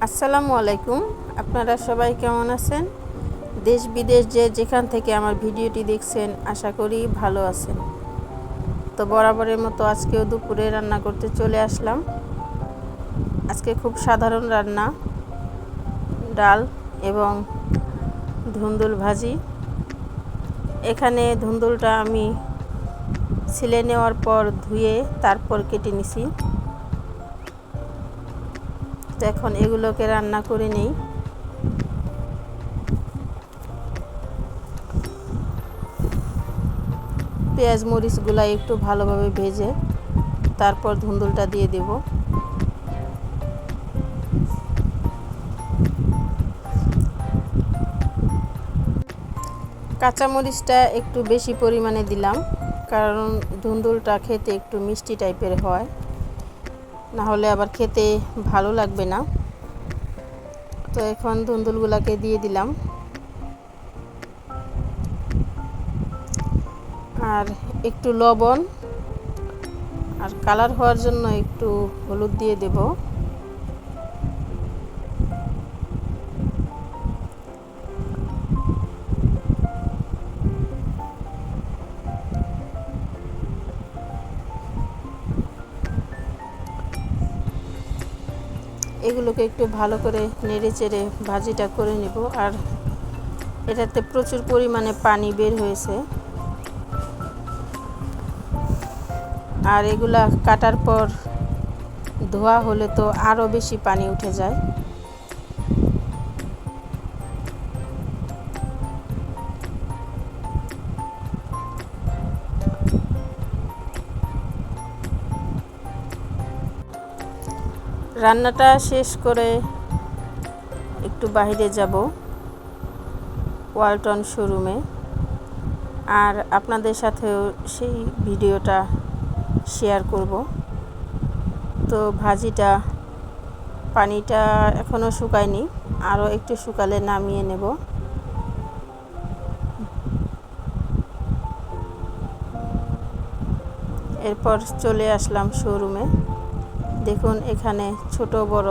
আসসালামু আলাইকুম। আপনারা সবাই কেমন আছেন? দেশ বিদেশ যেখান থেকে আমার ভিডিওটি দেখছেন, আশা করি ভালো আছেন। তো বরাবরের মতো আজকেও দুপুরে রান্না করতে চলে আসলাম। আজকে খুব সাধারণ রান্না, ডাল এবং ধুন্দুল ভাজি। এখানে ধুন্দুলটা আমি ছিলে নেওয়ার পর ধুয়ে তারপর কেটে নিছি। তো এখন এগুলোকে রান্না করে নেই। পেঁয়াজ মরিচগুলো একটু ভালোভাবে ভেজে তারপর ধুন্দুলটা দিয়ে দেব। কাঁচামরিচটা একটু বেশি পরিমাণে দিলাম, কারণ ধুন্দুলটা খেতে একটু মিষ্টি টাইপের হয়, না হলে আবার খেতে ভালো লাগবে না। তো এখন ধুন্দুলগুলোকে দিয়ে দিলাম, আর একটু লবণ আর কালার হওয়ার জন্য একটু হলুদ দিয়ে দেব। এগুলোকে একটু ভালো করে নেড়ে চেড়ে ভাজিটা করে নেব। আর এটাতে প্রচুর পরিমাণে পানি বের হয়েছে, আর এগুলা কাটার পর ধোয়া হলে তো আরও বেশি পানি উঠে যায়। রান্নাটা শেষ করে একটু বাইরে যাব, ওয়ালটন শোরুমে, আর আপনাদের সাথেও সেই ভিডিওটা শেয়ার করব। তো ভাজিটা পানিটা এখনও শুকায়নি, আরও একটু শুকালে নামিয়ে নেব। এরপর চলে আসলাম শোরুমে। দেখুন এখানে ছোট বড়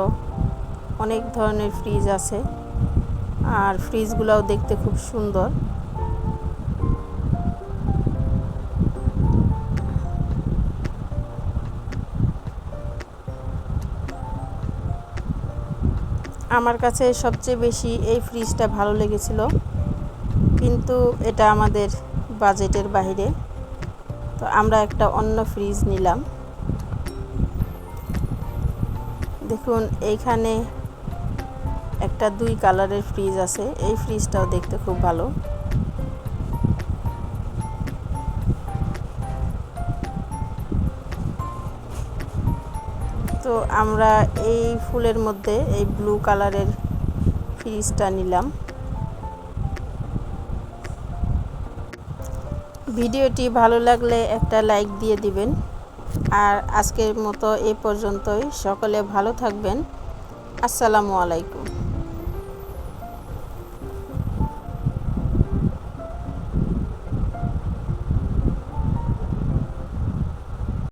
অনেক ধরনের ফ্রিজ আছে, আর ফ্রিজগুলোও দেখতে খুব সুন্দর। আমার কাছে সবচেয়ে বেশি এই ফ্রিজটা ভালো লেগেছিল, কিন্তু এটা আমাদের বাজেটের বাইরে, তো আমরা একটা অন্য ফ্রিজ নিলাম। দেখুন এইখানে একটা 2 কালারের ফ্রিজ আছে, এই ফ্রিজটাও দেখতে খুব ভালো। তো আমরা এই ফুলের মধ্যে এই ব্লু কালারের ফ্রিজটা নিলাম। ভিডিওটি ভালো লাগলে একটা লাইক দিয়ে দিবেন। আর আজকের মতো এ পর্যন্তই। সকলে ভালো থাকবেন। আসসালামু আলাইকুম।